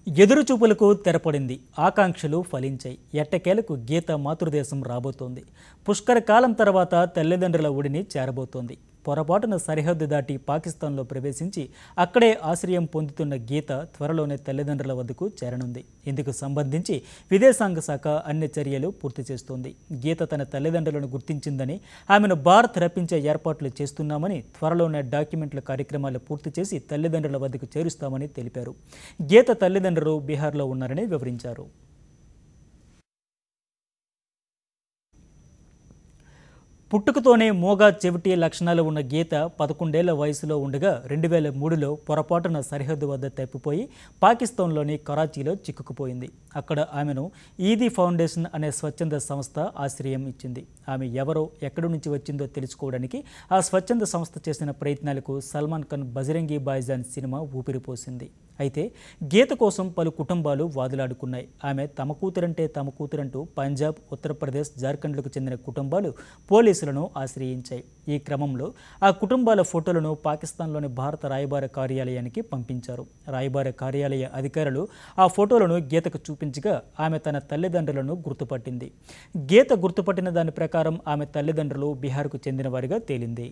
ఎదురుచూపులకు తెరపడింది. ఆకాంక్షలు ఫలించాయి. ఎట్టకేలకు గీత మాతృదేశం రాబోతోంది. పుష్కర కాలం తర్వాత తల్లిదండ్రుల ఒడిని చేరబోతోంది. పొరపాటున సరిహద్దు దాటి పాకిస్తాన్లో ప్రవేశించి అక్కడే ఆశ్రయం పొందుతున్న గీత త్వరలోనే తల్లిదండ్రుల వద్దకు చేరనుంది. ఇందుకు సంబంధించి విదేశాంగ శాఖ అన్ని చర్యలు పూర్తి చేస్తోంది. గీత తన తల్లిదండ్రులను గుర్తించిందని, ఆమెను భారత్ రప్పించే ఏర్పాట్లు చేస్తున్నామని, త్వరలోనే డాక్యుమెంట్ల కార్యక్రమాలు పూర్తి చేసి తల్లిదండ్రుల వద్దకు చేరుస్తామని తెలిపారు. గీత తల్లిదండ్రులు బీహార్లో ఉన్నారని వివరించారు. పుట్టుకతోనే మోగా చెవిటి లక్షణాలు ఉన్న గీత 11 ఏళ్ల వయసులో ఉండగా 2003లో పొరపాటున సరిహద్దు వద్ద తప్పిపోయి పాకిస్తాన్లోని కరాచీలో చిక్కుకుపోయింది. అక్కడ ఆమెను ఈదీ ఫౌండేషన్ అనే స్వచ్ఛంద సంస్థ ఆశ్రయం ఇచ్చింది. ఆమె ఎవరో, ఎక్కడి నుంచి వచ్చిందో తెలుసుకోవడానికి ఆ స్వచ్ఛంద సంస్థ చేసిన ప్రయత్నాలకు సల్మాన్ ఖాన్ బజరంగి భాయిజాన్ సినిమా ఊపిరిపోసింది. అయితే గీత కోసం పలు కుటుంబాలు వాదులాడుకున్నాయి. ఆమె తమ కూతురంటూ పంజాబ్, ఉత్తరప్రదేశ్, జార్ఖండ్లకు చెందిన కుటుంబాలు పోలీసులను ఆశ్రయించాయి. ఈ క్రమంలో ఆ కుటుంబాల ఫోటోలను పాకిస్తాన్లోని భారత రాయబార కార్యాలయానికి పంపించారు. రాయబార కార్యాలయ అధికారులు ఆ ఫోటోలను గీతకు చూపించగా ఆమె తన తల్లిదండ్రులను గుర్తుపట్టింది. గీత గుర్తుపట్టిన దాని ప్రకారం ఆమె తల్లిదండ్రులు బీహార్కు చెందిన వారిగా తేలింది.